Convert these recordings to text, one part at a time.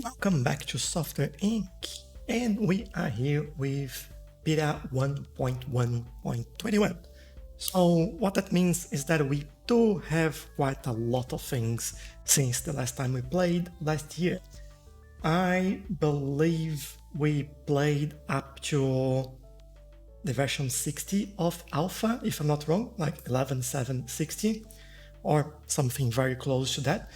Welcome back to Software Inc. And we are here with beta 1.1.21. So what that means is that we do have quite a lot of things since the last time we played last year. I believe we played up to the version 60 of Alpha, if I'm not wrong, like 11.7.60 or something very close to that.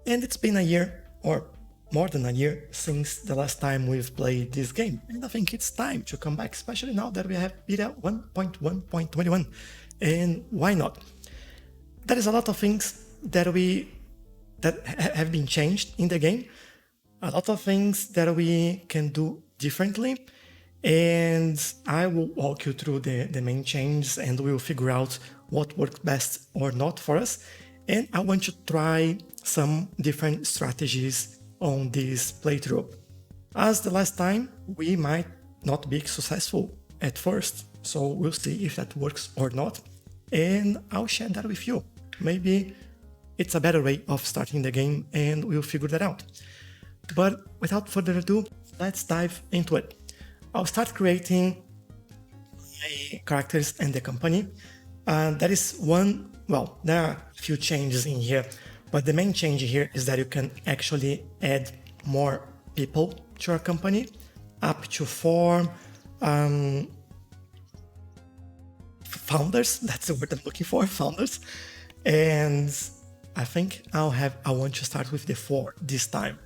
And it's been a year or more than a year since the last time we've played this game. And I think it's time to come back, especially now that we have beta 1.1.21. And why not? There is a lot of things that have been changed in the game. A lot of things that we can do differently. And I will walk you through the main changes and we'll figure out what works best or not for us. And I want to try some different strategies on this playthrough. As the last time, we might not be successful at first, so we'll see if that works or not, and I'll share that with you. Maybe it's a better way of starting the game and we'll figure that out. But without further ado, let's dive into it. I'll start creating my characters and the company. There is there are a few changes in here, but the main change here is that you can actually add more people to your company, up to 4 founders. That's the word I'm looking for, founders. And I think I want to start with the 4 this time,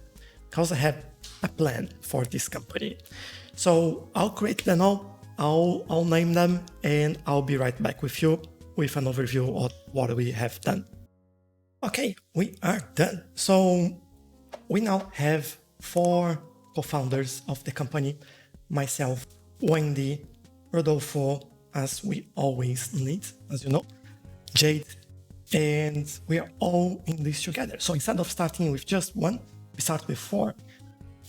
because I have a plan for this company. So I'll create them all, I'll name them, and I'll be right back with you with an overview of what we have done. Okay, we are done. So we now have 4 co-founders of the company, myself, Wendy, Rodolfo, as we always need, as you know, Jade, and we are all in this together. So instead of starting with just 1, we start with 4.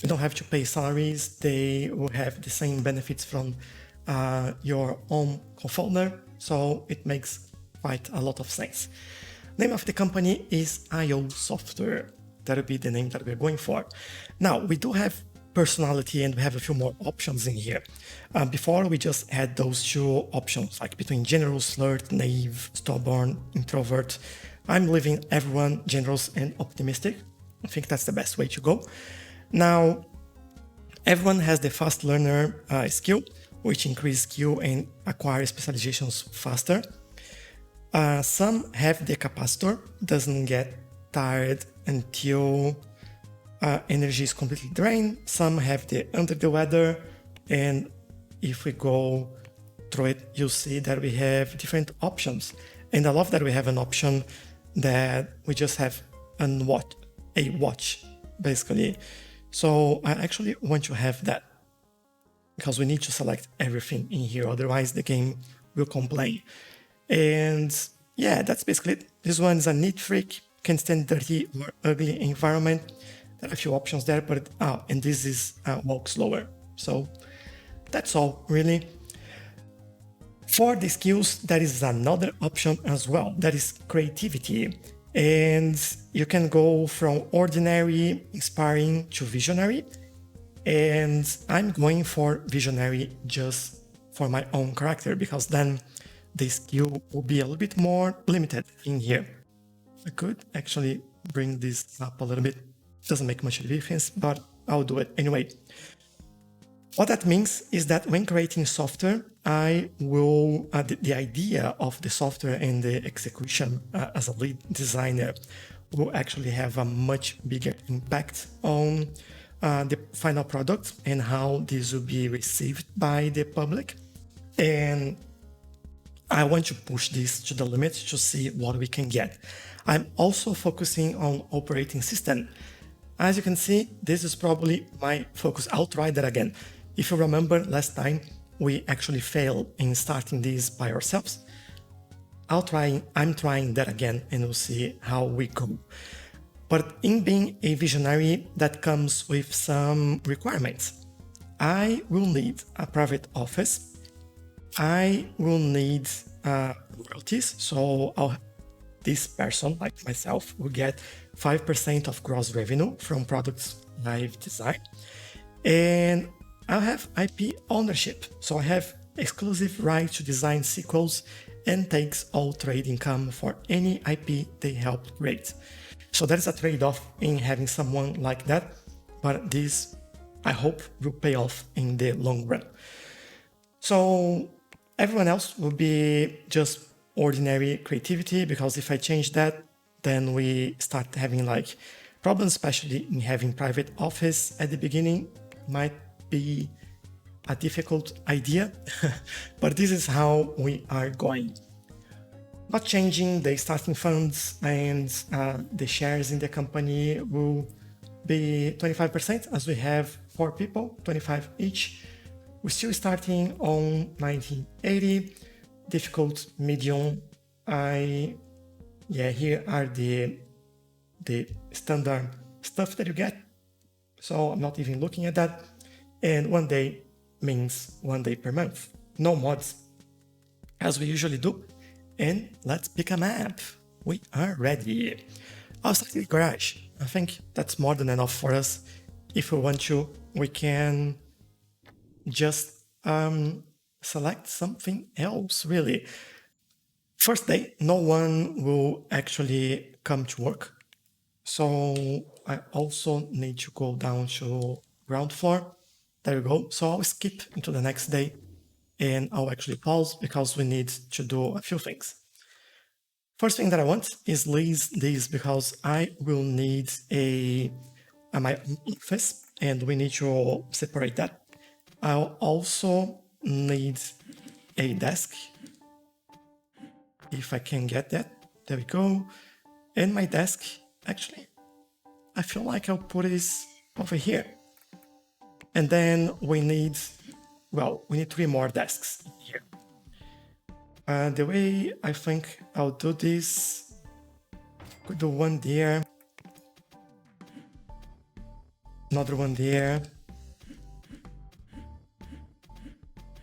You don't have to pay salaries. They will have the same benefits from your own co-founder. So it makes quite a lot of sense. Name of the company is IO Software. That'll be the name that we're going for. Now, we do have personality and we have a few more options in here. Before, we just had those 2 options, like between generous, flirt, naive, stubborn, introvert. I'm leaving everyone generous and optimistic. I think that's the best way to go. Now, everyone has the fast learner skill, which increases skill and acquire specializations faster. Some have the capacitor, doesn't get tired until energy is completely drained. Some have the under the weather, and if we go through it, you'll see that we have different options. And I love that we have an option that we just have a watch, basically. So I actually want to have that, because we need to select everything in here, otherwise the game will complain. And yeah, that's basically it. This one is a neat freak, can stand dirty or ugly environment. There are a few options there, but and this is walk slower. So that's all really. For the skills, there is another option as well, that is creativity. And you can go from ordinary, inspiring to visionary. And I'm going for visionary just for my own character, because then the skill will be a little bit more limited in here. I could actually bring this up a little bit. Doesn't make much difference, but I'll do it anyway. What that means is that when creating software, I will, the idea of the software and the execution as a lead designer will actually have a much bigger impact on the final product and how this will be received by the public. And I want to push this to the limit to see what we can get. I'm also focusing on operating system. As you can see, this is probably my focus. I'll try that again. If you remember last time, we actually failed in starting this by ourselves. I'm trying that again, and we'll see how we go. But in being a visionary, that comes with some requirements. I will need a private office. I will need royalties. So this person, like myself, will get 5% of gross revenue from products I've designed. And I have IP ownership. So I have exclusive right to design sequels and takes all trade income for any IP they helped create. So that is a trade-off in having someone like that, but this, I hope, will pay off in the long run. So everyone else will be just ordinary creativity, because if I change that, then we start having like problems, especially in having private office at the beginning. Might be a difficult idea, but this is how we are going. Not changing the starting funds, and the shares in the company will be 25%, as we have 4 people, 25 each. We're still starting on 1980, difficult, medium. Here are the standard stuff that you get. So I'm not even looking at that. And 1 day means 1 day per month. No mods, as we usually do. And let's pick a map. We are ready. I'll start in the garage. I think that's more than enough for us. If we want to, we can just select something else, really. First day, no one will actually come to work. So I also need to go down to ground floor. There we go. So I'll skip into the next day, and I'll actually pause because we need to do a few things. First thing that I want is lease this, because I will need my office, and we need to separate that. I'll also need a desk, if I can get that. There we go. And my desk, actually, I feel like I'll put this over here. And then we need 3 more desks here. The way I think I'll do this, could do one there, another one there.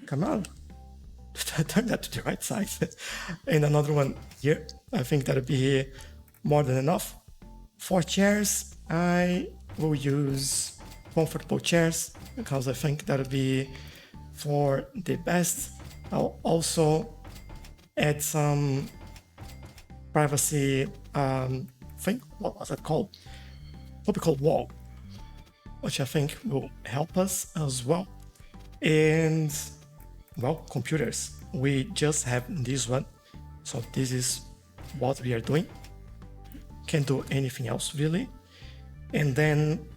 Come on, turn that to the right side. And another one here. I think that'll be more than enough. 4 chairs, I will use comfortable chairs, because I think that'll be for the best. I'll also add some privacy thing. What was it called? What we call wall, which I think will help us as well. And computers. We just have this one, so this is what we are doing. Can't do anything else really. And then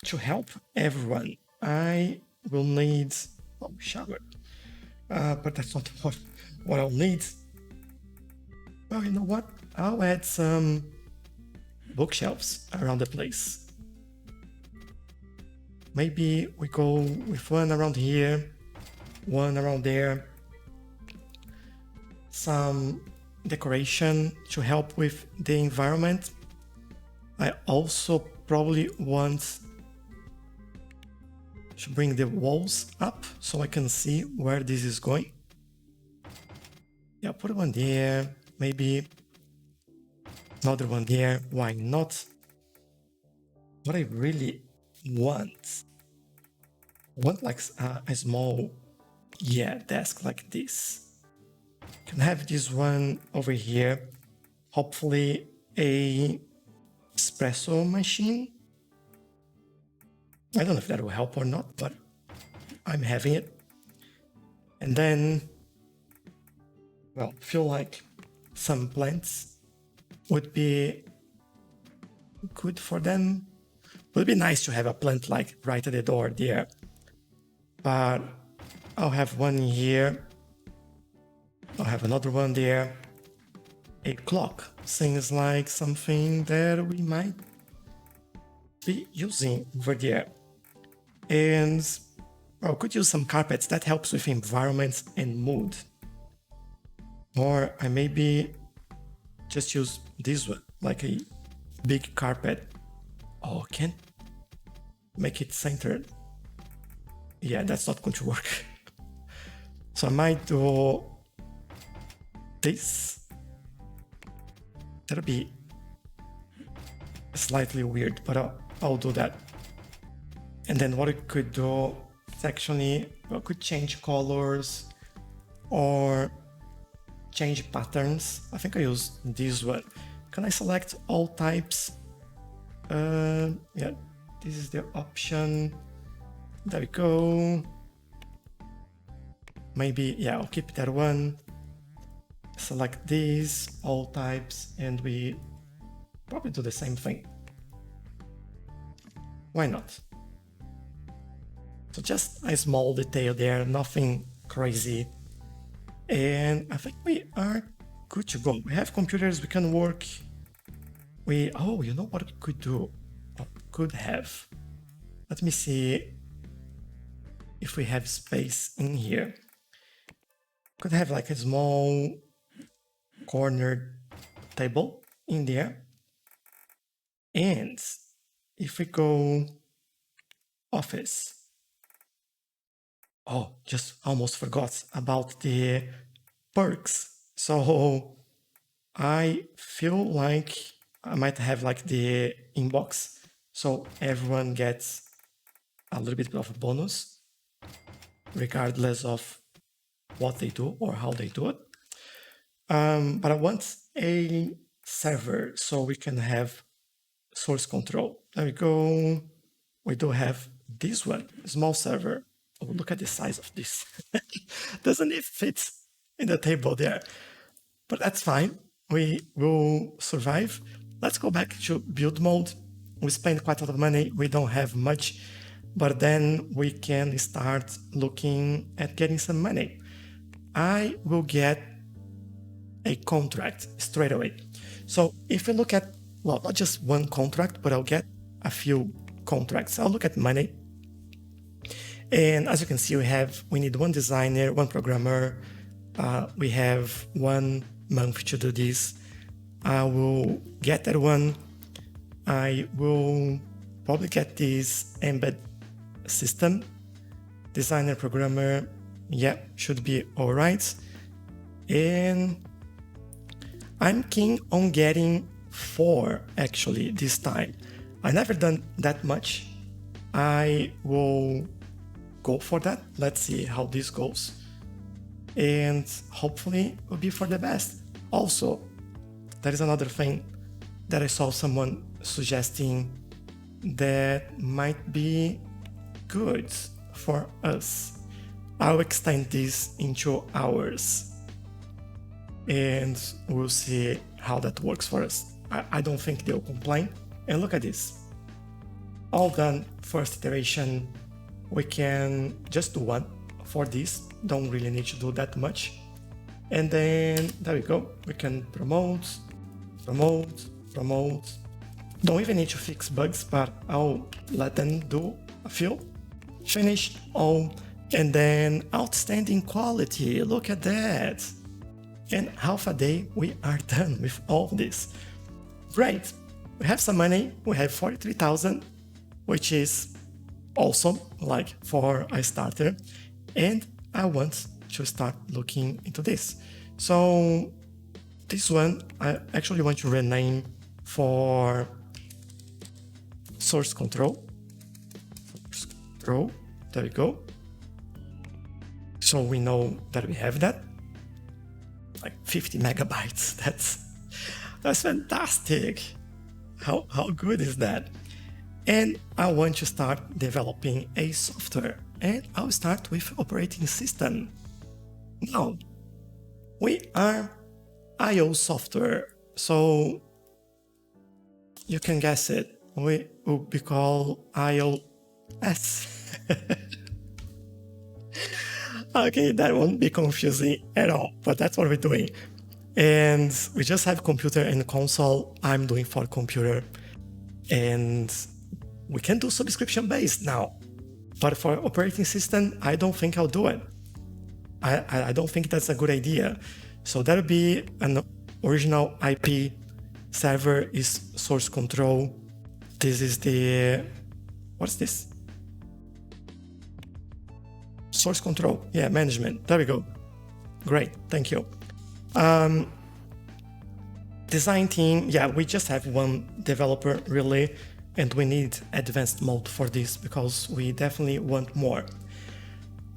to help everyone, I will need shower, but that's not what I'll need. Well, you know what? I'll add some bookshelves around the place. Maybe we go with one around here, one around there. Some decoration to help with the environment. I also probably want to bring the walls up so I can see where this is going. Yeah, put one there, maybe another one there. Why not? What I really want like a small desk like this. Can have this one over here. Hopefully a espresso machine. I don't know if that will help or not, but I'm having it. And then, feel like some plants would be good for them. Would be nice to have a plant like right at the door there. But I'll have one here. I'll have another one there. A clock seems like something that we might be using over there. And I could use some carpets. That helps with environment and mood. Or I maybe just use this one, like a big carpet. Oh, can make it centered. Yeah, that's not going to work. So I might do this. That'll be slightly weird, but I'll do that. And then what we could do is actually, we could change colors or change patterns. I think I use this one. Can I select all types? Yeah, this is the option. There we go. Maybe, yeah, I'll keep that one. Select these, all types, and we probably do the same thing. Why not? So just a small detail there, nothing crazy. And I think we are good to go. We have computers, we can work. Oh, you know what we could do? Could have. Let me see if we have space in here. Could have like a small corner table in there. And if we go office, oh, just almost forgot about the perks. So I feel like I might have like the inbox, so everyone gets a little bit of a bonus regardless of what they do or how they do it. But I want a server so we can have source control. There we go. We do have this one, small server. Oh, look at the size of this. Doesn't it fit in the table there? But that's fine. We will survive. Let's go back to build mode. We spend quite a lot of money. We don't have much, but then we can start looking at getting some money. I will get a contract straight away. So if we look at, well, not just one contract, but I'll get a few contracts. I'll look at money. And as you can see, we need one designer, one programmer. We have 1 month to do this. I will get that one. I will probably get this embed system, designer, programmer. Yeah, should be all right. And I'm keen on getting 4 actually this time. I never done that much. I will go for that. Let's see how this goes. And hopefully it will be for the best. Also, there is another thing that I saw someone suggesting that might be good for us. I'll extend this into hours and we'll see how that works for us. I don't think they'll complain. And look at this. All done, first iteration. We can just do 1 for this. Don't really need to do that much. And then there we go. We can promote. Don't even need to fix bugs, but I'll let them do a few. Finish all. And then outstanding quality. Look at that. In half a day, we are done with all this. Great. We have some money. We have 43,000, which is awesome, like for a starter. And I want to start looking into this. So this one, I actually want to rename for source control. There we go. So we know that we have that. Like 50 megabytes. That's fantastic. How good is that? And I want to start developing a software. And I'll start with operating system. Now, we are IO software. So you can guess it. We will be called iOS. Okay, that won't be confusing at all, but that's what we're doing. And we just have computer and console. I'm doing for computer. And we can do subscription based now. But for operating system, I don't think I'll do it. I don't think that's a good idea. So that'll be an original IP. Server is source control. This is the, what's this? Source control, yeah, management. There we go. Great, thank you. The Design team, yeah, we just have one developer really, and we need advanced mode for this because we definitely want more.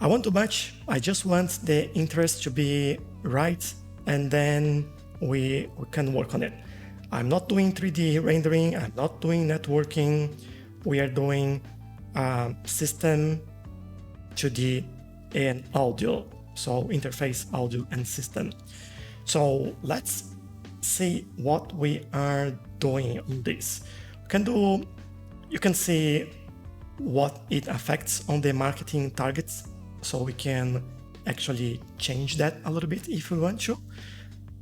I want too much. I just want the interest to be right, and then we can work on it. I'm not doing 3D rendering, I'm not doing networking. We are doing system, 2D, and audio. So interface, audio, and system. So let's see what we are doing on this. You can see what it affects on the marketing targets, so we can actually change that a little bit if we want to.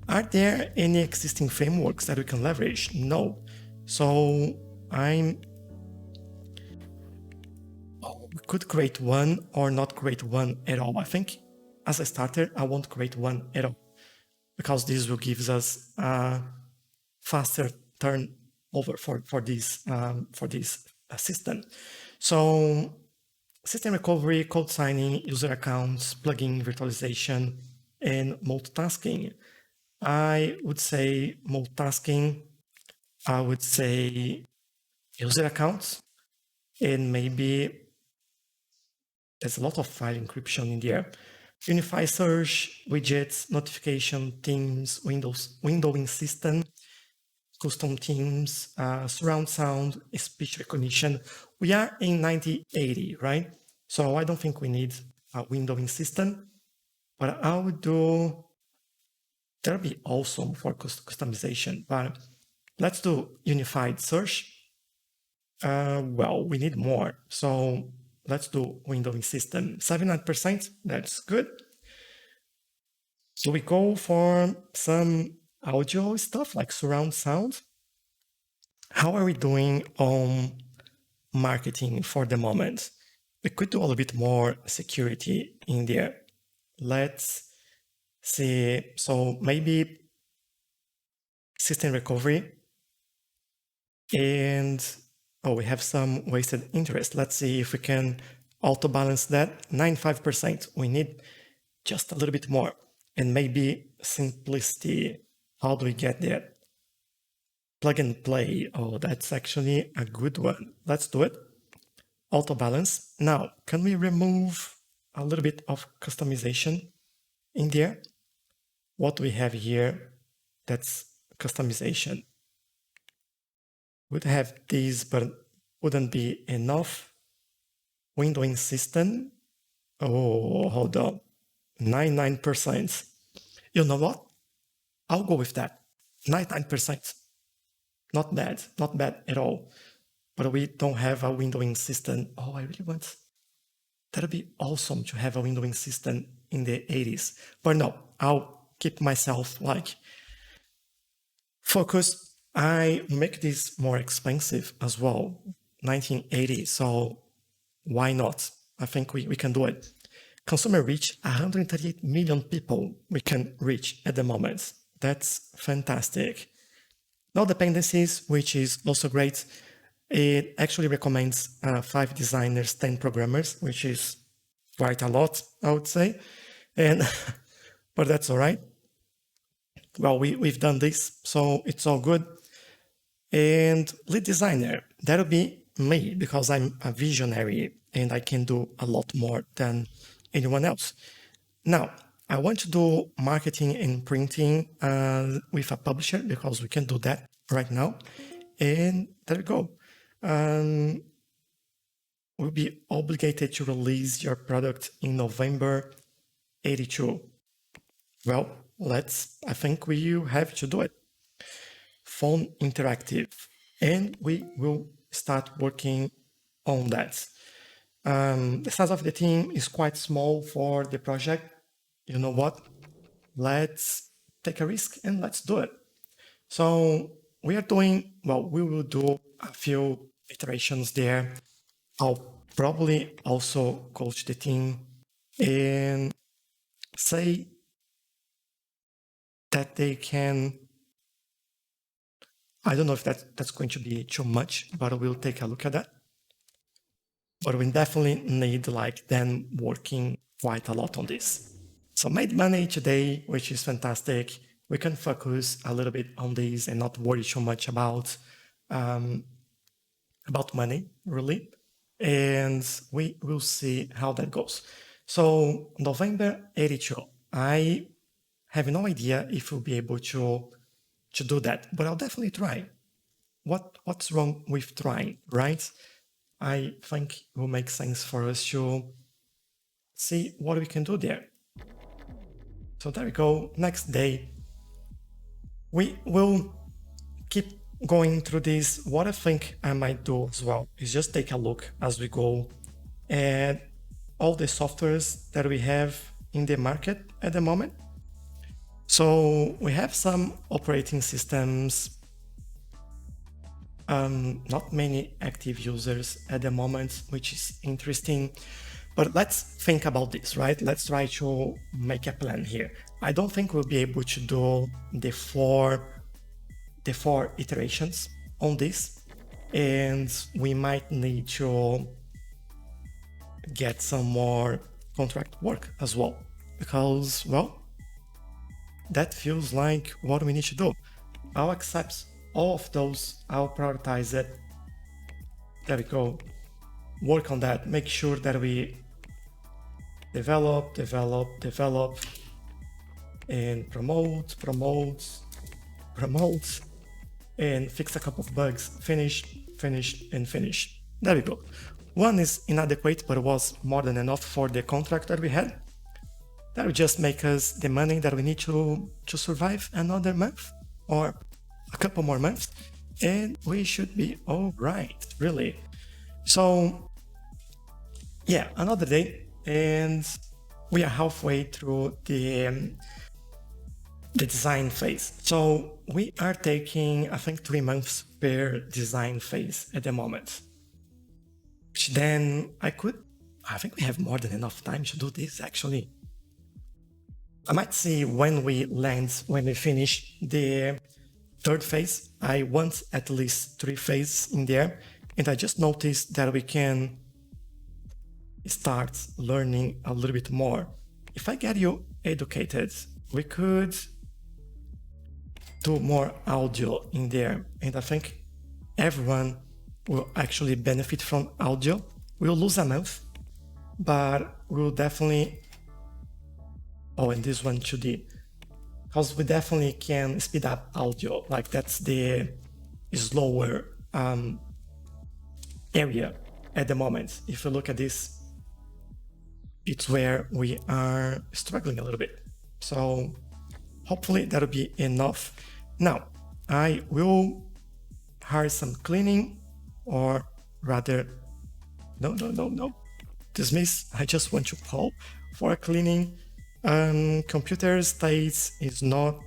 Are there any existing frameworks that we can leverage? No. So we could create one or not create one at all. I think as a starter, I won't create one at all because this will give us a faster turnover for this system. So system recovery, code signing, user accounts, plugin virtualization, and multitasking. I would say multitasking. I would say user accounts, and maybe there's a lot of file encryption in there. Unify search, widgets, notification, themes, windowing system, custom themes, surround sound, speech recognition. We are in 9080, right? So I don't think we need a windowing system, but I would do, that'll be awesome for customization, but let's do unified search. Well, we need more. So let's do windowing system. 79%, that's good. So we go for some audio stuff like surround sound. How are we doing on marketing for the moment? We could do a little bit more security in there. Let's see. So maybe system recovery. And we have some wasted interest. Let's see if we can auto balance that. 95%. We need just a little bit more. And maybe simplicity. How do we get there? Plug and play. Oh, that's actually a good one. Let's do it. Auto balance. Now, can we remove a little bit of customization in there? What we have here, that's customization. Would have these, but wouldn't be enough. Windowing system. Oh, hold on. 99%. You know what? I'll go with that. 99%. Not bad. Not bad at all. But we don't have a windowing system. Oh, I really want. That'd be awesome to have a windowing system in the 80s. But no, I'll keep myself like focused. I make this more expensive as well. 1980. So why not? I think we can do it. Consumer reach, 138 million people we can reach at the moment. That's fantastic. No dependencies, which is also great. It actually recommends 5 designers, 10 programmers, which is quite a lot, I would say. And but that's all right. Well, we've done this, so it's all good. And lead designer, that'll be me because I'm a visionary and I can do a lot more than anyone else. Now, I want to do marketing and printing with a publisher because we can do that right now. And there we go. We'll be obligated to release your product in November 82. Well, I think we have to do it. Phone interactive, and we will start working on that. The size of the team is quite small for the project. You know what? Let's take a risk and let's do it. So we will do a few iterations there. I'll probably also coach the team and say that they can. I don't know if that's going to be too much, but we'll take a look at that. But we definitely need them working quite a lot on this. So made money today, which is fantastic. we can focus a little bit on this and not worry too much about money, really. And we will see how that goes. So November 82, I have no idea if we'll be able to do that, but I'll definitely try. What's wrong with trying, right? I think it will make sense for us to see what we can do there. So there we go. Next day, we will keep going through this. What I think I might do as well is just take a look as we go at all the softwares that we have in the market at the moment. So we have some operating systems, not many active users at the moment, which is interesting. But let's think about this, right? Let's try to make a plan here. I don't think we'll be able to do the four iterations on this, and we might need to get some more contract work as well, because, well, that feels like what we need to do. I'll accept all of those, I'll prioritize it. There we go. Work on that, make sure that we develop, and promote, and fix a couple of bugs, finish, and finish. There we go. One is inadequate, but it was more than enough for the contract that we had. That will just make us the money that we need to survive another month or a couple more months, and we should be all right, really. So yeah, another day, and we are halfway through the design phase. So we are taking, I think, 3 months per design phase at the moment. Which then I think we have more than enough time to do this, actually. I might see when we finish the 3rd phase. I want at least 3 phases in there. And I just noticed that we can start learning a little bit more. If I get you educated, we could do more audio in there. And I think everyone will actually benefit from audio. We'll lose a month, but we'll definitely... Oh, and this one 2D. Because we definitely can speed up audio. Like, that's the slower area at the moment. If you look at this, it's where we are struggling a little bit. So hopefully that'll be enough. Now, I will hire some cleaning, or rather, no. Dismiss. I just want to call for cleaning. Computer states is not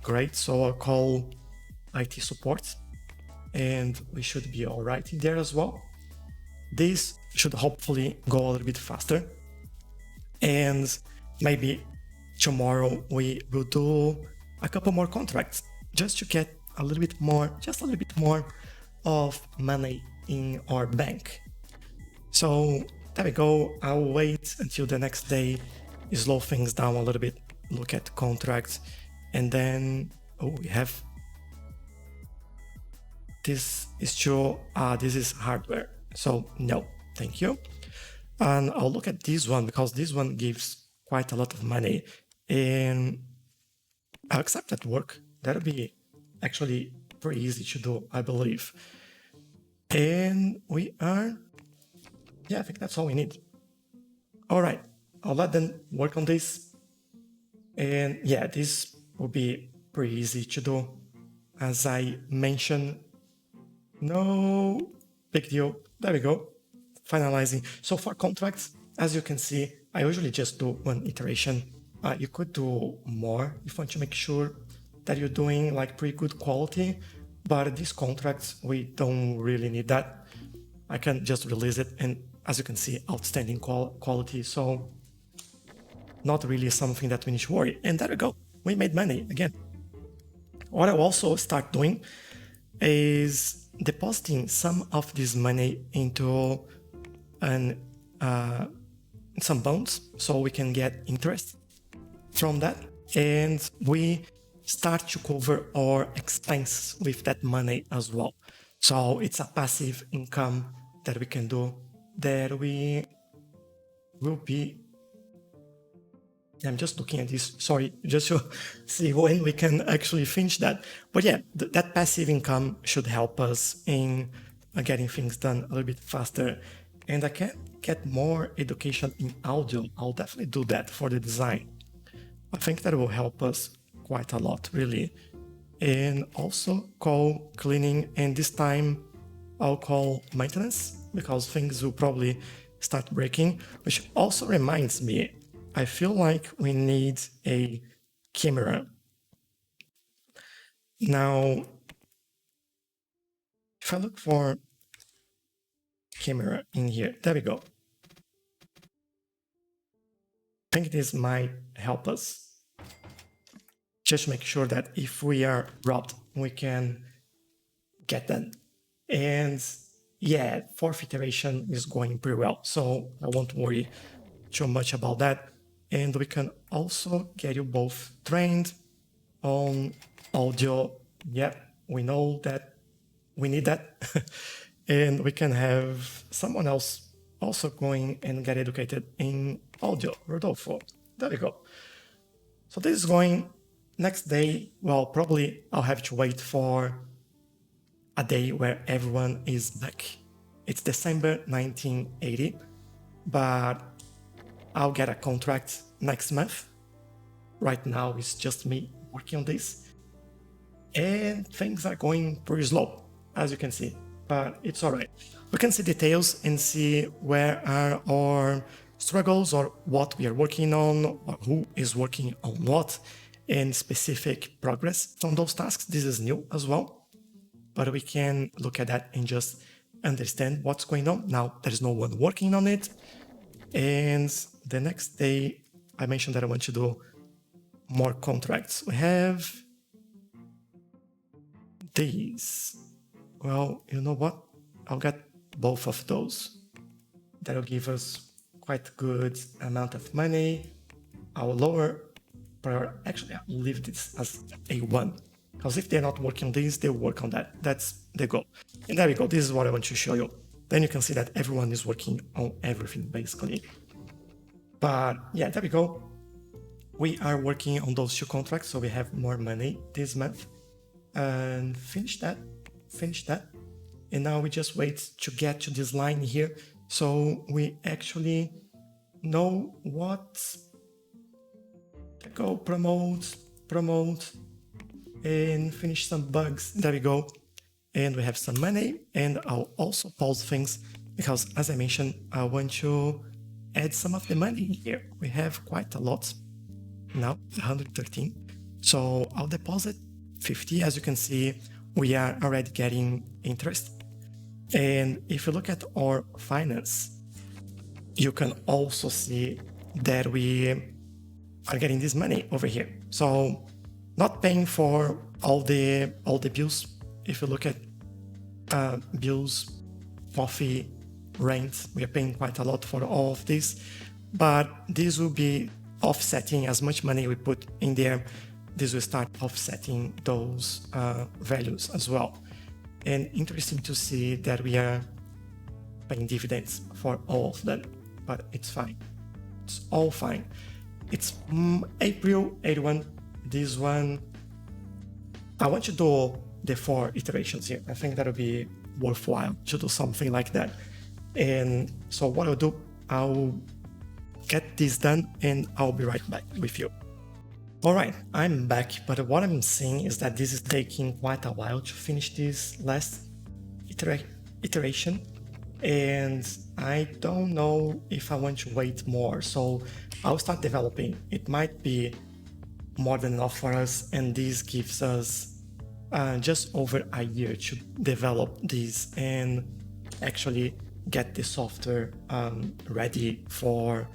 great, so I'll call IT support, and we should be all right in there as well. This should hopefully go a little bit faster, and maybe tomorrow we will do a couple more contracts just to get a little bit more of money in our bank. So there we go. I'll wait until the next day, slow things down a little bit, look at contracts, and then we have this is this is hardware, so no, thank you. And I'll look at this one because this one gives quite a lot of money, and I'll accept that work. That'll be actually pretty easy to do, I believe. And we are, I think that's all we need. All right, I'll let them work on this. And this will be pretty easy to do. As I mentioned, no big deal. There we go. Finalizing. So for contracts, as you can see, I usually just do 1 iteration. You could do more if you want to make sure that you're doing like pretty good quality, but these contracts, we don't really need that. I can just release it, and as you can see, outstanding quality. So not really something that we need to worry. And there we go. We made money again. What I'll also start doing is depositing some of this money into some bonds so we can get interest from that. And we start to cover our expenses with that money as well. So it's a passive income that we can do, that we will be. I'm just looking at this, sorry, just to see when we can actually finish that. But yeah, that passive income should help us in getting things done a little bit faster. And I can get more education in audio. I'll definitely do that for the design. I think that will help us quite a lot, really. And also call cleaning, and this time I'll call maintenance, because things will probably start breaking, which also reminds me, I feel like we need a camera. Now, if I look for camera in here, there we go. I think this might help us. Just make sure that if we are robbed, we can get them. And yeah, fourth iteration is going pretty well, so I won't worry too much about that. And we can also get you both trained on audio. Yeah, we know that we need that. And we can have someone else also going and get educated in audio, Rodolfo. There we go. So this is going. Next day, well, probably I'll have to wait for a day where everyone is back. It's December 1980, but I'll get a contract next month. Right now, it's just me working on this. And things are going pretty slow, as you can see, but it's all right. We can see details and see where are our struggles, or what we are working on, or who is working on what, and specific progress on those tasks. This is new as well, but we can look at that and just understand what's going on. Now, there's no one working on it. And the next day, I mentioned that I want to do more contracts. We have these. Well, you know what? I'll get both of those. That'll give us quite good amount of money. I'll lower priority. Actually, I'll leave this as A1, because if they're not working on this, they'll work on that. That's the goal. And there we go. This is what I want to show you. Then you can see that everyone is working on everything, basically. But yeah, there we go. We are working on those two contracts, so we have more money this month. And finish that. And now we just wait to get to this line here, so we actually know what. Go promote, and finish some bugs. There we go. And we have some money, and I'll also pause things, because as I mentioned, I want to add some of the money here. We have quite a lot now, 113. So I'll deposit 50. As you can see, we are already getting interest. And if you look at our finance, you can also see that we are getting this money over here. So not paying for all the bills. If you look at bills, coffee, rent, we are paying quite a lot for all of this, but this will be offsetting as much money we put in there. This will start offsetting those values as well. And interesting to see that we are paying dividends for all of them, but it's fine. It's all fine. It's April 81. This one, I want to do the 4 iterations here. I think that'll be worthwhile to do something like that. And so what I'll do, I'll get this done and I'll be right back with you. All right, I'm back, but what I'm seeing is that this is taking quite a while to finish this last iteration, and I don't know if I want to wait more, so I'll start developing. It might be more than enough for us, and this gives us just over a year to develop this and actually get the software ready for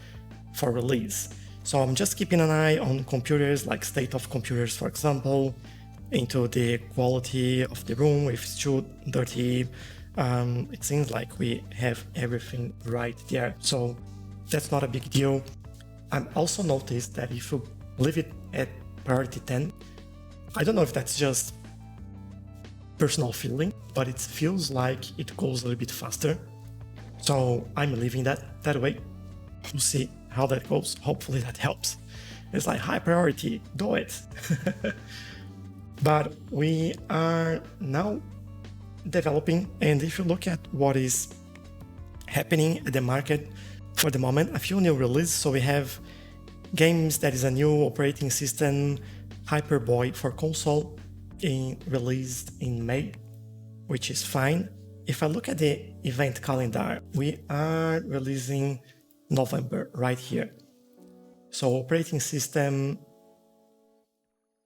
release. So I'm just keeping an eye on computers, like state of computers, for example, into the quality of the room. If it's too dirty, it seems like we have everything right there. So that's not a big deal. I'm also noticed that if you leave it at priority 10, I don't know if that's just personal feeling, but it feels like it goes a little bit faster. So I'm leaving that way. We'll see how that goes. Hopefully that helps. It's like high priority, do it. But we are now developing, and if you look at what is happening at the market for the moment, a few new releases. So we have games that is a new operating system, Hyperboy for console, released in May, which is fine. If I look at the event calendar, we are releasing November right here. So operating system,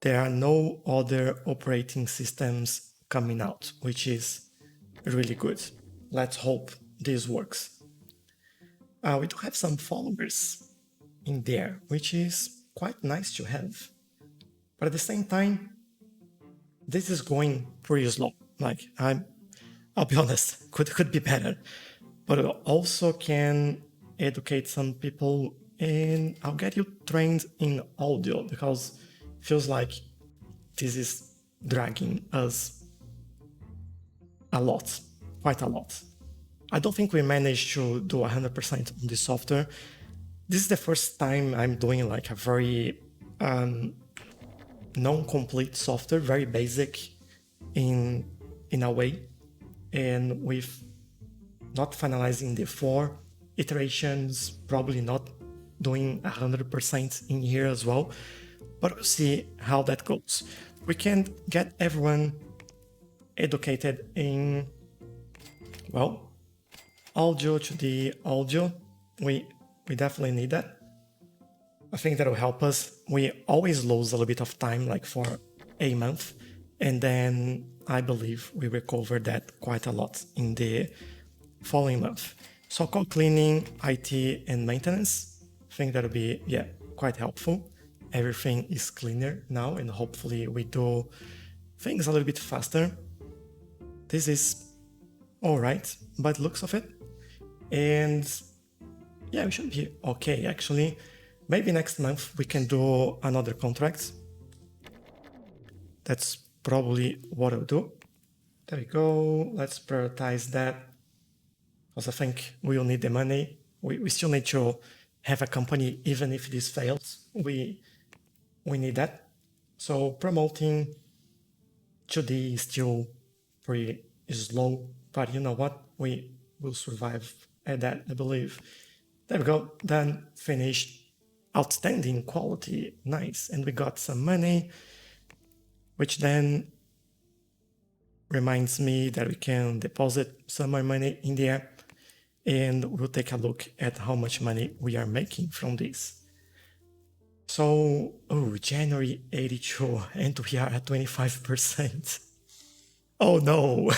there are no other operating systems coming out, which is really good. Let's hope this works. We do have some followers in there, which is quite nice to have. But at the same time, this is going pretty slow. Like I'll be honest, could be better. But it also can educate some people, and I'll get you trained in audio, because it feels like this is dragging us a lot, quite a lot. I don't think we managed to do 100% on this software. This is the first time I'm doing like a very non-complete software, very basic in a way, and with not finalizing the 4 iterations, probably not doing 100% in here as well, but we'll see how that goes. We can get everyone educated in, well, audio to the audio. We definitely need that. I think that will help us. We always lose a little bit of time, like for a month, and then I believe we recover that quite a lot in the following month. So code cleaning, IT, and maintenance, I think that'll be, quite helpful. Everything is cleaner now, and hopefully we do things a little bit faster. This is all right by the looks of it. And yeah, we should be okay, actually. Maybe next month we can do another contract. That's probably what I'll do. There we go. Let's prioritize that, because I think we will need the money. We still need to have a company, even if this fails. We need that. So promoting 2D is still pretty slow, but you know what? We will survive at that, I believe. There we go. Done. Finished. Outstanding quality. Nice. And we got some money, which then reminds me that we can deposit some more money in there, and we'll take a look at how much money we are making from this. So, January 82, and we are at 25%. Oh no,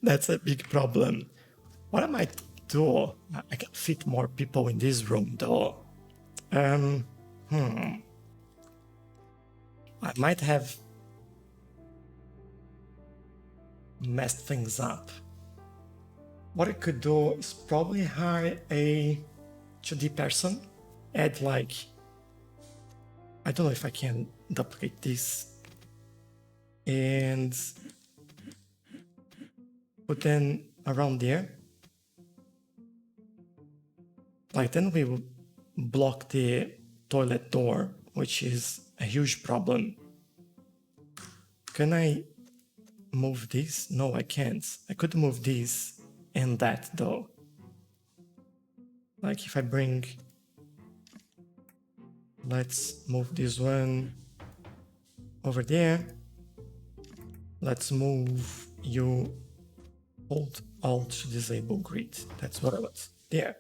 that's a big problem. What I might do, I can fit more people in this room though. I might have messed things up. What I could do is probably hire a 2D person, add like, I don't know if I can duplicate this, and put them around there. Like then we will block the toilet door, which is a huge problem. Can I move this? No, I can't. I could move this and that though. Like if I bring, let's move this one over there. Let's move you, hold Alt to disable grid. That's what I want. There.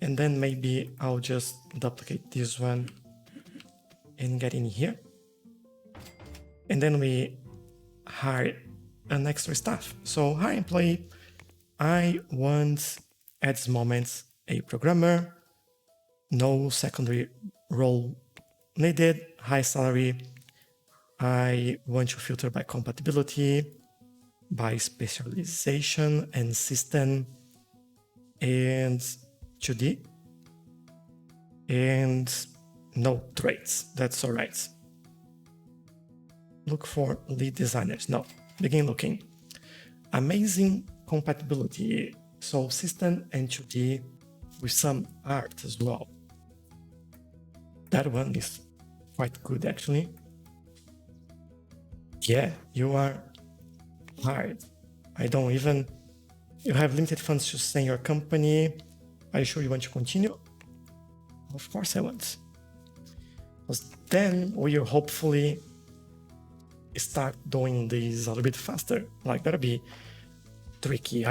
And then maybe I'll just duplicate this one and get in here. And then we hire an extra staff. So hire employee. I want at this moment a programmer, no secondary role needed, high salary. I want to filter by compatibility, by specialization and system, and 2D, and no traits. That's all right. look for lead designers. No, begin looking. Amazing compatibility. So system and 2D with some art as well. That one is quite good actually. Yeah, you are hired. I don't even, you have limited funds to stay in your company. Are you sure you want to continue? Of course I want. Because then we'll hopefully start doing this a little bit faster. Like that'll be tricky.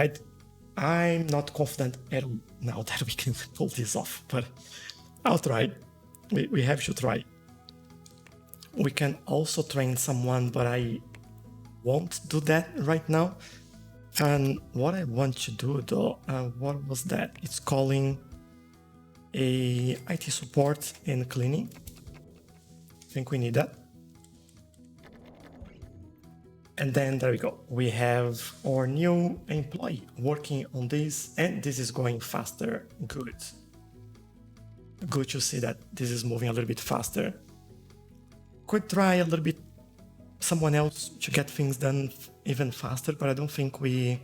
I'm not confident at all now that we can pull this off, but I'll try. We have to try. We can also train someone, but I won't do that right now. And what I want to do though, what was that? It's calling a IT support and cleaning. I think we need that. And then there we go. We have our new employee working on this, and this is going faster. Good. Good to see that this is moving a little bit faster. Could try a little bit someone else to get things done even faster, but I don't think we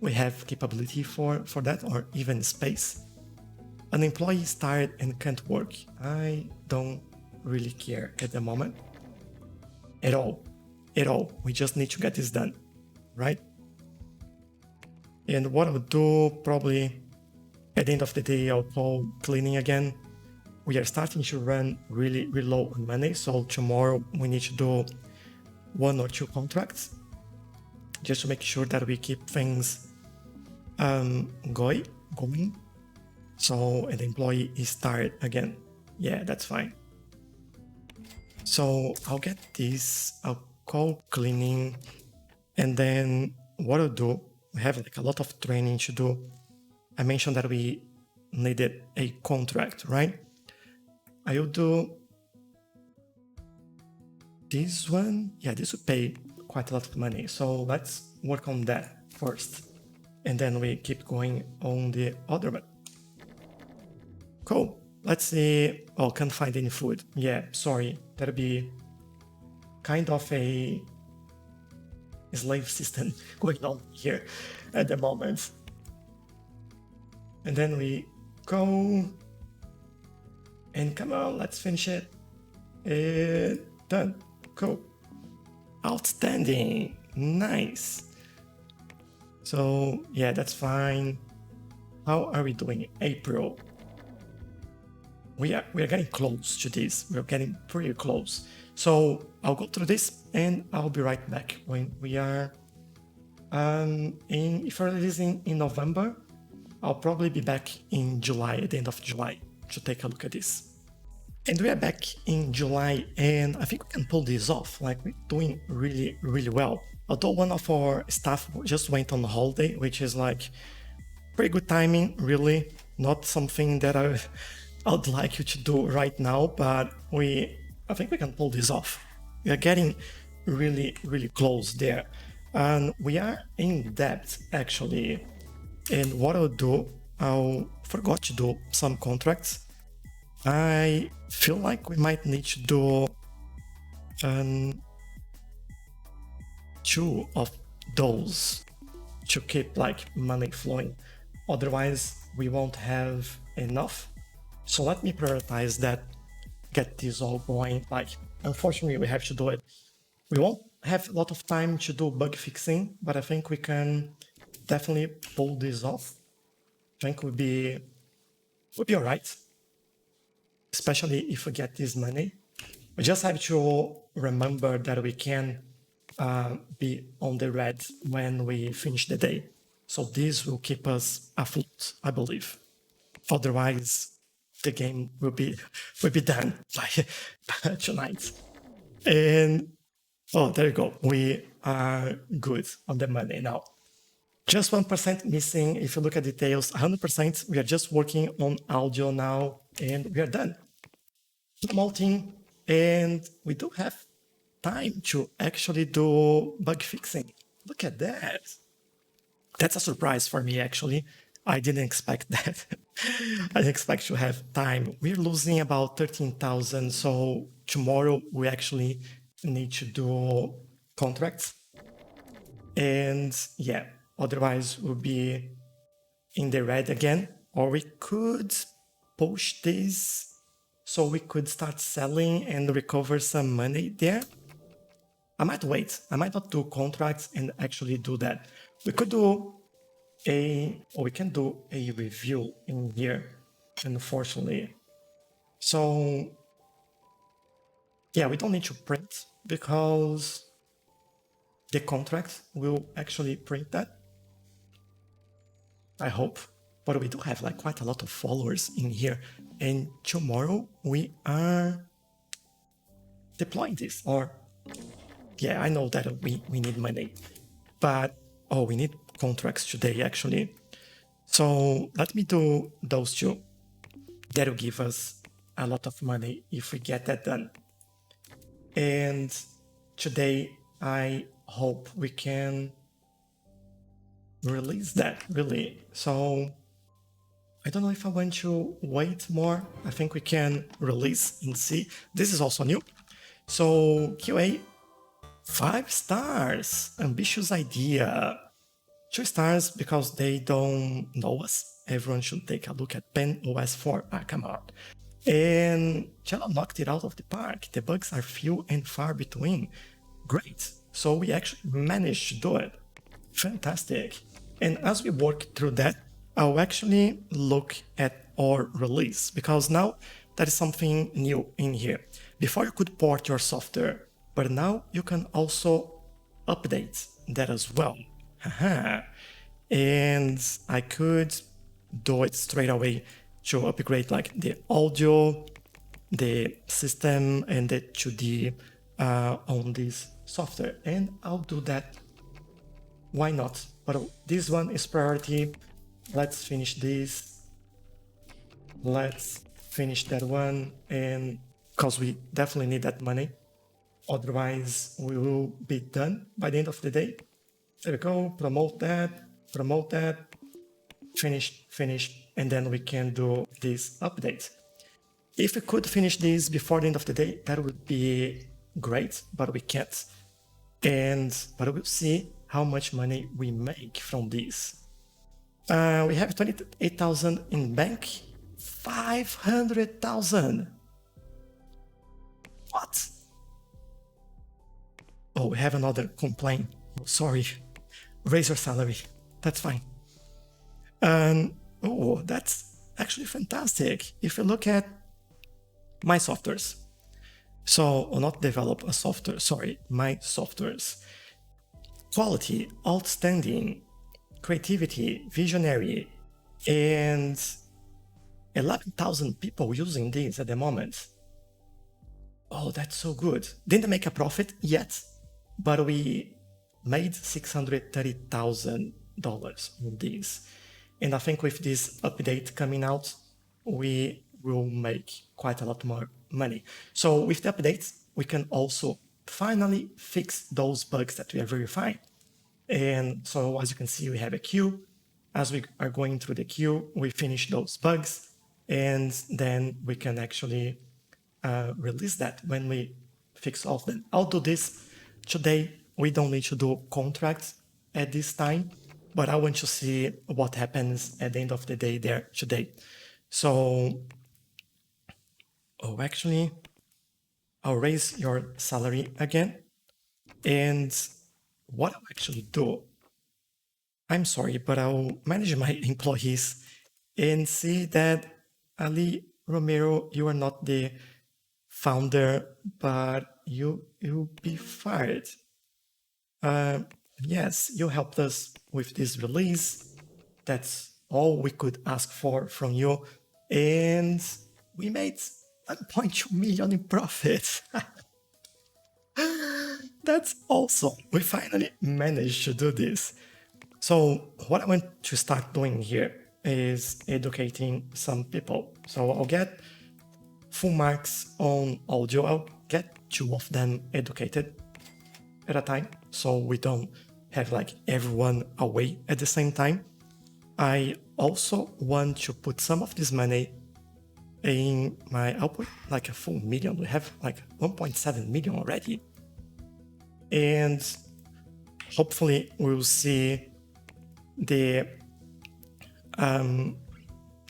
have capability for that or even space. An employee is tired and can't work. I don't really care at the moment. At all. We just need to get this done, right? And what I'll do probably at the end of the day, I'll call cleaning again. We are starting to run really low on money, so tomorrow we need to do 1 or 2 contracts just to make sure that we keep things going. So an employee is tired again. Yeah, that's fine. So I'll get this, I'll call cleaning, and then what I'll do, we have like a lot of training to do. I mentioned that we needed a contract, right? I'll do this one. Yeah, this will pay quite a lot of money. So let's work on that first. And then we keep going on the other one. Cool. Let's see. Oh, can't find any food. Yeah, sorry. That'll be kind of a slave system going on here at the moment. And then we go. And come on, let's finish it. Done. Cool. Outstanding. Nice. So yeah, that's fine. How are we doing? April. We are getting close to this. We're getting pretty close. So I'll go through this and I'll be right back when we are if we're releasing in November, I'll probably be back in July, at the end of July, to take a look at this. And we are back in July, and I think we can pull this off. Like, we're doing really well. Although one of our staff just went on holiday, which is like pretty good timing, really. Not something that I'd like you to do right now, but I think we can pull this off. We are getting really close there. And we are in debt, actually. And what I'll do, I forgot to do some contracts. I feel like we might need to do 2 of those to keep like money flowing. Otherwise, we won't have enough. So let me prioritize that, get this all going. Like, unfortunately, we have to do it. We won't have a lot of time to do bug fixing, but I think we can definitely pull this off. I think we'll be all right, especially if we get this money. We just have to remember that we can be on the red when we finish the day. So this will keep us afloat, I believe. Otherwise, the game will be done by tonight. And oh, there you go. We are good on the money now. Just 1% missing. If you look at details, 100%. We are just working on audio now, and we are done. Promoting, and we do have time to actually do bug fixing. Look at that. That's a surprise for me, actually. I didn't expect that. I didn't expect to have time. We're losing about 13,000, so tomorrow we actually need to do contracts. And yeah, otherwise we'll be in the red again. Or we could push this so we could start selling and recover some money there. I might wait. I might not do contracts and actually do that. We could do we can do a review in here, unfortunately. So yeah, we don't need to print because the contract will actually print that. I hope. But we do have like quite a lot of followers in here. And tomorrow we are deploying this. Or yeah, I know that we need money. But we need contracts today actually. So let me do those two. That will give us a lot of money if we get that done. And today I hope we can release that really. So I don't know if I want to wait more. I think we can release and see. This is also new. So QA, 5 stars, ambitious idea. 2 stars because they don't know us. Everyone should take a look at Pen OS 4. Come on. And Tchelow knocked it out of the park. The bugs are few and far between. Great. So we actually managed to do it. Fantastic. And as we work through that, I'll actually look at our release because now that is something new in here. Before you could port your software, but now you can also update that as well. And I could do it straight away to upgrade like the audio, the system, and the 2D on this software. And I'll do that. Why not? But this one is priority. Let's finish this. Let's finish that one. And because we definitely need that money. Otherwise, we will be done by the end of the day. There we go. Promote that. Finish. And then we can do this update. If we could finish this before the end of the day, that would be great, but we can't. But we'll see how much money we make from this. We have 28,000 in bank, 500,000. What? Oh, we have another complaint. Oh, sorry. Raise your salary. That's fine. Oh, that's actually fantastic. If you look at my softwares, so I'll not develop a software, sorry, my softwares. Quality, outstanding, creativity, visionary, and 11,000 people using these at the moment. Oh, that's so good. Didn't make a profit yet, but we made $630,000 on these. And I think with this update coming out, we will make quite a lot more money. So with the updates, we can also finally fix those bugs that we have verified. And so as you can see, we have a queue. As we are going through the queue, we finish those bugs, and then we can actually release that when we fix all of them. I'll do this today. We don't need to do contracts at this time, but I want to see what happens at the end of the day there today. So, actually, I'll raise your salary again. And what I'll actually do, I'm sorry, but I'll manage my employees and see that Ali Romero, you are not the founder, but you'll be fired. Yes, you helped us with this release. That's all we could ask for from you. And we made 1.2 million in profit. That's awesome. We finally managed to do this. So what I want to start doing here is educating some people. So I'll get full marks on audio. I'll get 2 of them educated at a time, so we don't have like everyone away at the same time. I also want to put some of this money in my output, like a full million. We have like 1.7 million already. And hopefully we'll see the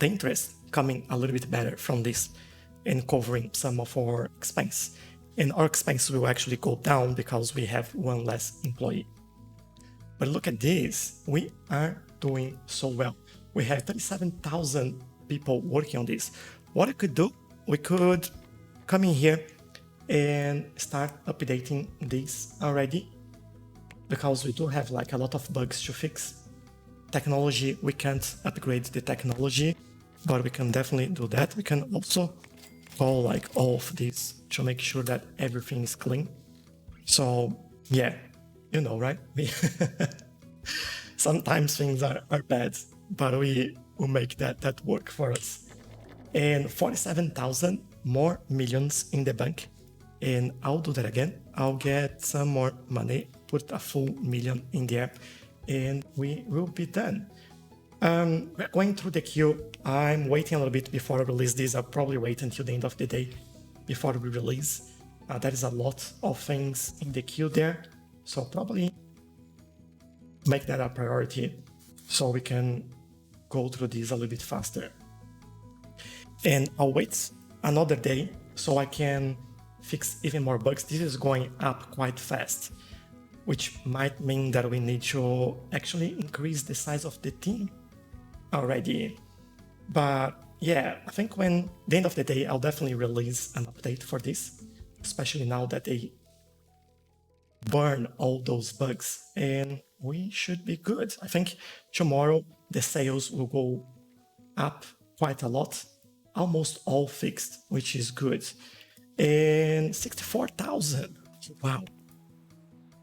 interest coming a little bit better from this and covering some of our expense. And our expense will actually go down because we have one less employee. But look at this, we are doing so well. We have 37,000 people working on this. What we could do, we could come in here and start updating this already, because we do have like a lot of bugs to fix. Technology, we can't upgrade the technology, but we can definitely do that. We can also call like all of this to make sure that everything is clean. So yeah, you know, right? Sometimes things are bad, but we will make that work for us. And 47,000 more millions in the bank. And I'll do that again. I'll get some more money, put a full million in there, and we will be done. We're going through the queue. I'm waiting a little bit before I release this. I'll probably wait until the end of the day before we release. There is a lot of things in the queue there, so probably make that a priority so we can go through this a little bit faster. And I'll wait another day so I can fix even more bugs. This is going up quite fast, which might mean that we need to actually increase the size of the team already. But yeah, I think when the end of the day, I'll definitely release an update for this, especially now that they burn all those bugs, and we should be good. I think tomorrow the sales will go up quite a lot, almost all fixed, which is good. And 64,000,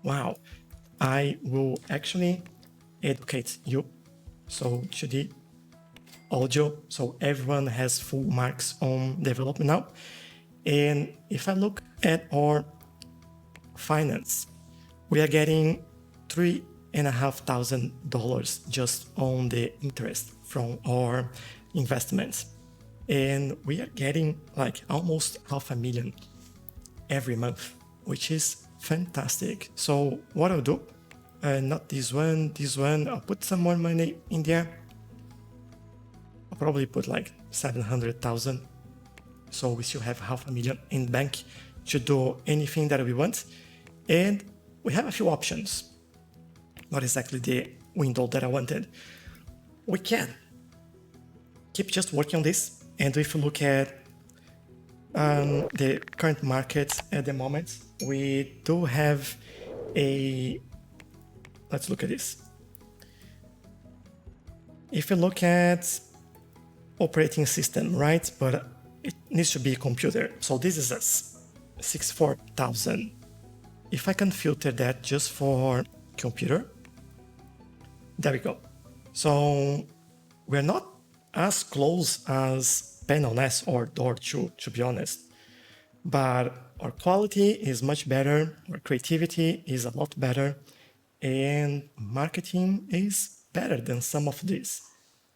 wow. I will actually educate you. So to the audio, so everyone has full marks on development now. And if I look at our finance, we are getting $3,500 just on the interest from our investments. And we are getting like almost $500,000 every month, which is fantastic. So what I'll do, not this one, I'll put some more money in there. I'll probably put like 700,000. So we still have $500,000 in the bank to do anything that we want. And we have a few options. Not exactly the window that I wanted. We can keep just working on this. And if you look at the current market at the moment, we do have let's look at this. If you look at operating system, right? But it needs to be a computer. So this is a 64,000. If I can filter that just for computer, there we go. So we're not as close as Pen.OS or Door2, to be honest. But our quality is much better, our creativity is a lot better, and marketing is better than some of these.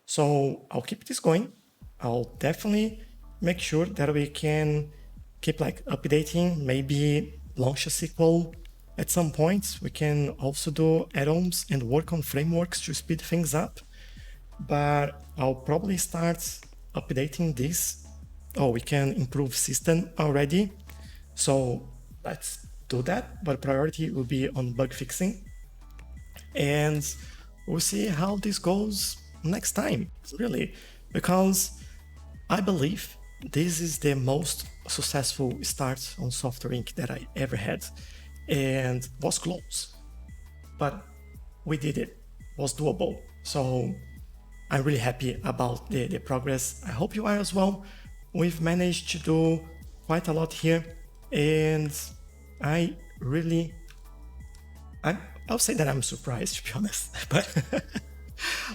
So I'll keep this going. I'll definitely make sure that we can keep like updating, maybe launch a sequel at some point. We can also do add-ons and work on frameworks to speed things up. But I'll probably start updating this. Oh, we can improve system already. So let's do that. But priority will be on bug fixing. And we'll see how this goes next time, really. Because I believe this is the most successful start on Software Inc. that I ever had. And was close. But we did it. Was doable. So I'm really happy about the progress. I hope you are as well. We've managed to do quite a lot here, and I'll say that I'm surprised, to be honest, but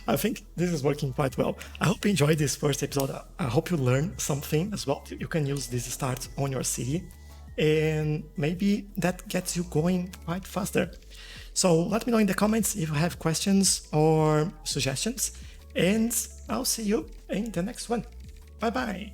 I think this is working quite well. I hope you enjoyed this first episode. I hope you learned something as well. You can use this start on your city, and maybe that gets you going quite faster. So let me know in the comments if you have questions or suggestions, and I'll see you in the next one. Bye bye.